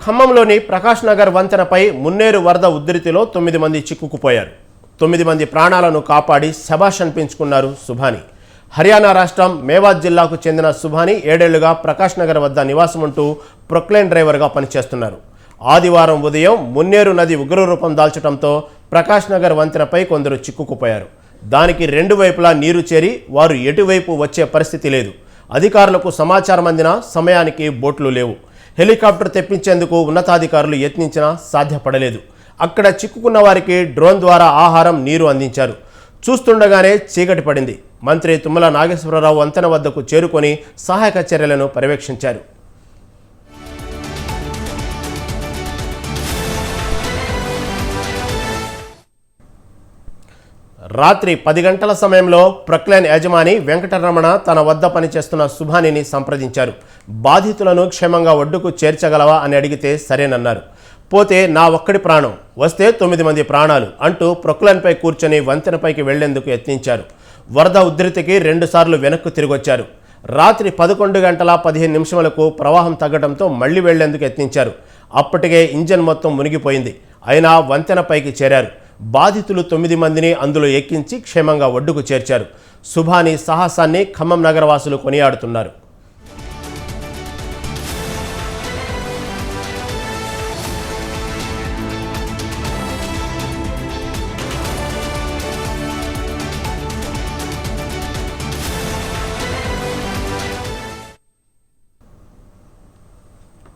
ఖమ్మంలోని ప్రకాష్ నగర్ వంతెనపై మున్నేరు వరద ఉధృతిలో 9 మంది చిక్కుకుపోయారు. 9 మంది ప్రాణాలను కాపాడి శభాష్ అనిపించుకున్నారు సుభాని. హర్యానా రాష్ట్రం మేవాత్ జిల్లాకు చెందిన సుభాని 7 ఏళ్లుగా ప్రకాష్ నగర్ వద్ద నివాసం ఉంటూ ప్రొక్లైన్ డ్రైవర్గా పనిచేస్తున్నారు. ఆదివారం ఉదయం మున్నేరు నది ఉగ్రరూపం దాల్చడంతో ప్రకాష్ నగర్ వంతెనపై కొందరు చిక్కుకుపోయారు. దానికి 2 వైపులా నీరు చేరి వారు ఎటువైపు వచ్చే పరిస్థితి లేదు. అధికారులకు సమాచారం అందిన సమయానికి బోట్లు లేవు. హెలికాప్టర్ తెప్పించేందుకు ఉన్నతాధికారులు యత్నించినా సాధ్యపడలేదు. అక్కడ చిక్కుకున్న వారికి డ్రోన్ ద్వారా ఆహారం, నీరు అందించారు. చూస్తుండగానే చీకటి పడింది. మంత్రి తుమ్మల నాగేశ్వరరావు వంతెన వద్దకు చేరుకొని సహాయక చర్యలను పర్యవేక్షించారు. రాత్రి 10 గంటల సమయంలో ప్రొక్లైన్ యజమాని వెంకటరమణ తన వద్ద పనిచేస్తున్న సుభానిని సంప్రదించారు. బాధితులను క్షేమంగా ఒడ్డుకు చేర్చగలవా అని అడిగితే సరేనన్నారు. పోతే నా ఒక్కడి ప్రాణం, వస్తే 9 మంది ప్రాణాలు అంటూ ప్రొక్లైన్పై కూర్చొని వంతెనపైకి వెళ్లేందుకు యత్నించారు. వరద ఉధృతికి 2 సార్లు వెనక్కు తిరిగొచ్చారు. రాత్రి 11 గంటల 15 నిమిషాలకు ప్రవాహం తగ్గడంతో మళ్లీ వెళ్లేందుకు యత్నించారు. అప్పటికే ఇంజన్ మొత్తం మునిగిపోయింది. అయినా వంతెనపైకి చేరారు. బాధితులు 9 మందిని అందులో ఎక్కించి క్షేమంగా ఒడ్డుకు చేర్చారు. సుభాని సాహసాన్ని ఖమ్మం నగరవాసులు కొనియాడుతున్నారు.